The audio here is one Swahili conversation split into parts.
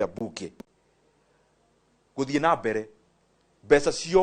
ya buke guthie na mbere mbeca cio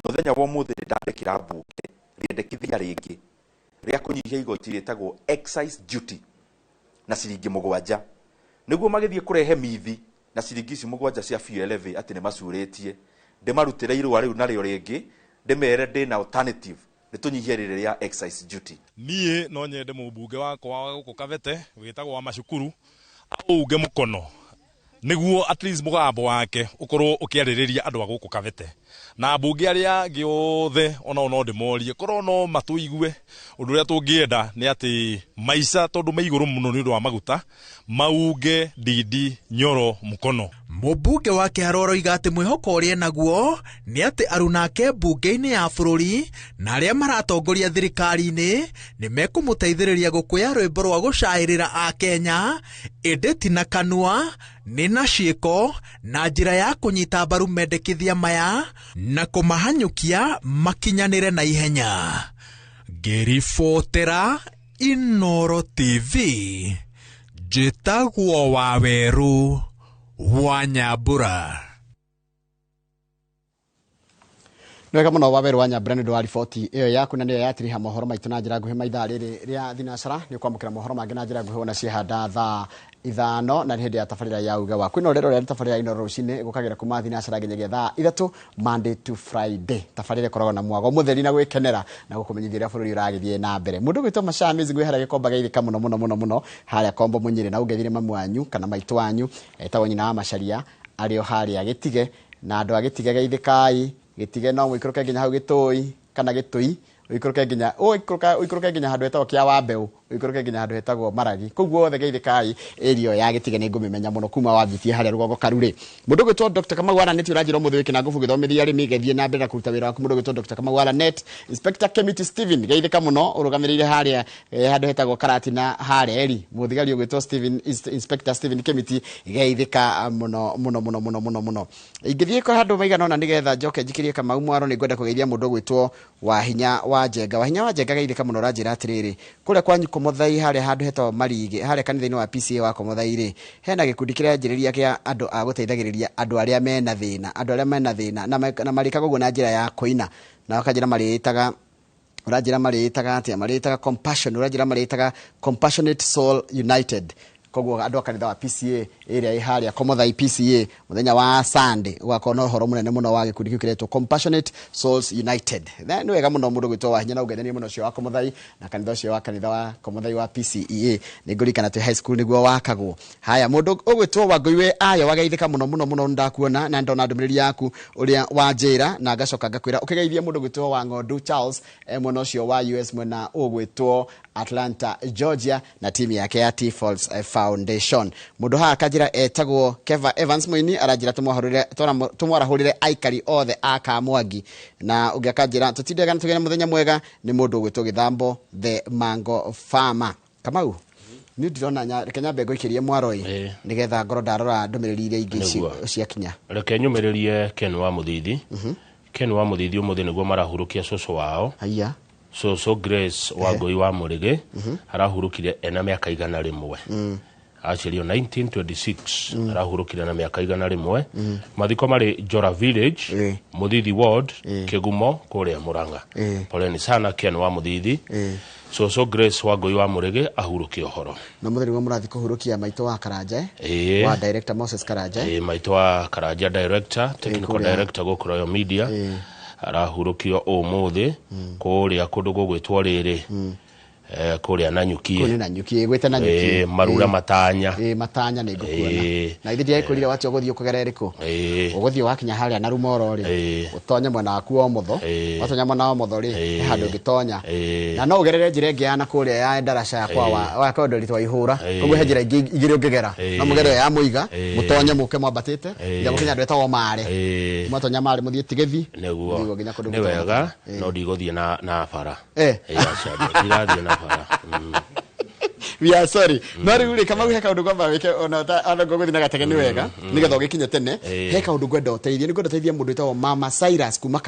muthenya wa muthi ndandikira buke riendekithia ringi ria kunyihia igoti ritagwo excise duty na ciringi 7 niguo magithie kurehe mithi na ciringi ici 7 cia fuel levy ati ni macuritie ndimarutire irua riu na rio ringi ndimere ndina alternative nitunyihie riria excise duty. Nie no nyende mubunge wakwa guku Kavete witagwo wa macukuru auge mukono niguo at least mugambo wake ukorwo ukiaririria andu aguku Kavete na bunge aria giothe ona no ndimorie korwo no matuigue undu ria tungienda ni ati maica tondu maiguru muno ni undu wa maguta mauge Ndindi Nyoro mukono. Mubunge wa Kiharoro iga ati mwihoko uria naguo ni ati arunake bunge-ini ya bururi na aria maratongoria thirikari-ini ni mekumuteithiriria gukuya rwimbo rwa gucairira a Kenya indi na kanua ni na ciiko na njira ya kunyita mbaru mendekithia maya na kumahanyukia makinyanire na ihenya. Ngiribotera Inooro TV njitagwo Waweru wa Nyambura. Nwega muno Waweru wa Nyambura ni ndwa riboti iyo yaku na niyo yatiriha mohoro maitu na njira nguhi maithaa riri ria thinacara ni kwamukira mohoro mangi na njira nguhi ona ciehanda thaa 5 na hindi ya tafarira ya uga wa kwino rero ria tafarira ino rucine gukagira kuma thinacara nginyagia thaa 3 Monday to Friday. Tafarira koragwo na mwago mutheri na gwikenera na gukumenyithia ria bururi uragithie na mbere. Mundu gwitwa Mashamizi ngwi hara gikomba gaithika muno haria Kombo Munyiri na ugethire mamu wanyu kana maitu wanyu etagwo nyina wa Macharia ario haria Gitige na andu a Gitige gaithikai Gitige no mwikoroke nginya hau Gitui kana Gitui uikoroke nginya handu hetagwo kia Wambeu uikoroke nginya handu hetagwo Maragi koguo othe geithikai area ya Gitige ni ngumimenya muno kuma wambitie haria rugongo karure. Mundu gwitwo Dr. Kamau Araneti uranjira muthe wiki na nguvu githomithia arimi gethie na mbere kuruta wira waku. Mundu gwitwo Dr. Kamau Araneti Inspector Kemiti Steven geithika muno urugamirire haria handu hetagwo Karatina haria eri muthigari gwitwo Steven Inspector Steven Kemiti geithika muno ingithie ko handu maigana ona nigetha njoke njikirie Kamau Mwaro ni ngwenda kugeithia mundu gwitwo Wahinya wa Njenga geithika muno ranjira atiriri kuria kwanyu Komothai haria handu hetagwo Marigi haria kanitha-ini wa PCA wa Komothai ri hena gikundi kiria njiriria kia andu a guteithagiriria andu aria mena thina na marikaga guo na njira ya koina na wakajira maritaga compassion urajira maritaga Compassionate Soul United koguo andu a kanitha wa PCA area haria Komothai PCA muthenya wa Sunday ugakona horo munene muno wa gikundi kiretwo Compassionate Souls United. Ni wega muno mundu gwitwo Wahinya na ugethania muno cio wa Komothai na kanitha wa Komothai wa PCA ni ngurikana tu high school niguo wakagwo. Haya mundu ugwitwo Wangũiwe ayo wageithika muno ndakuona na ndona ndumiriri yaku uria wanjira na ngacoka ngakwira ukigeithia mundu gwitwo Wang'ondu Charles muno cio wa US mwena ugwitwo Atlanta Georgia na timu yake ya T-Falls Foundation. Mundu ha akajira etagwo Keva Evans Muini arajira tumwarahurire aikari othe aka Mwangi na ugakajira tutindega tugene muthenya mwega ni mundu gwitwo Githambo the Mango Farmer. Kamau ni ndirona Kenya Bengo ikirie Mwaroi nigetha ngoro ndarora ndumiriri iria ingi cia kinya reke nyumiririe Ken wa Muthithi. Ken wa Muthithi umuthi niguo marahurukia coco wao haya so Grace Wangũi wa Mũrĩgĩ arahurukire ena miaka 100 acirio 1926 arahurukire na miaka 100 mathiko mari Jora Village Muthithi Ward Kigumo kuria Murang'a. Poleni sana Ken wa Muthithi. So Grace Wangũi wa Mũrĩgĩ ahurukie horo na mutheri wa murathi kuhurukia maito wa Karanja wa director Moses Karanja maito wa Karanja director technical director go Royal Media arahurukio umuthi kuria kundu gugwitwo riri kuria Nanyuki kuri Nanyuki gwete Nanyuki Marura Matanya Matanya ni ngukuona na ithi ndiye kurire wati uguthio kugera riko uguthio wakinya haria na Rumoro ri utonye mwena waku wa mutho watonya mwena wa mutho ri handu gitonya na no ugerere njire ingi ya na kuria ya Ndarasha yakwa wa Kodori twa ihura koguo he njira igiri ungigera no mugero ya muiga mutonye muke mwambatite ya mukinya ndweta wo mare mwatonya mare muthie tigethi neguo ni wega no ndiguthie na bara acha ndirathie na bara we are sorry no riuri kama we kaundu kwamba weke ona gogothi na gatege ni wega nigetha ugikinye tene he kaundu gwenda uteithie ni gwenda uteithie mundu witagwo Mama Cyrus kuma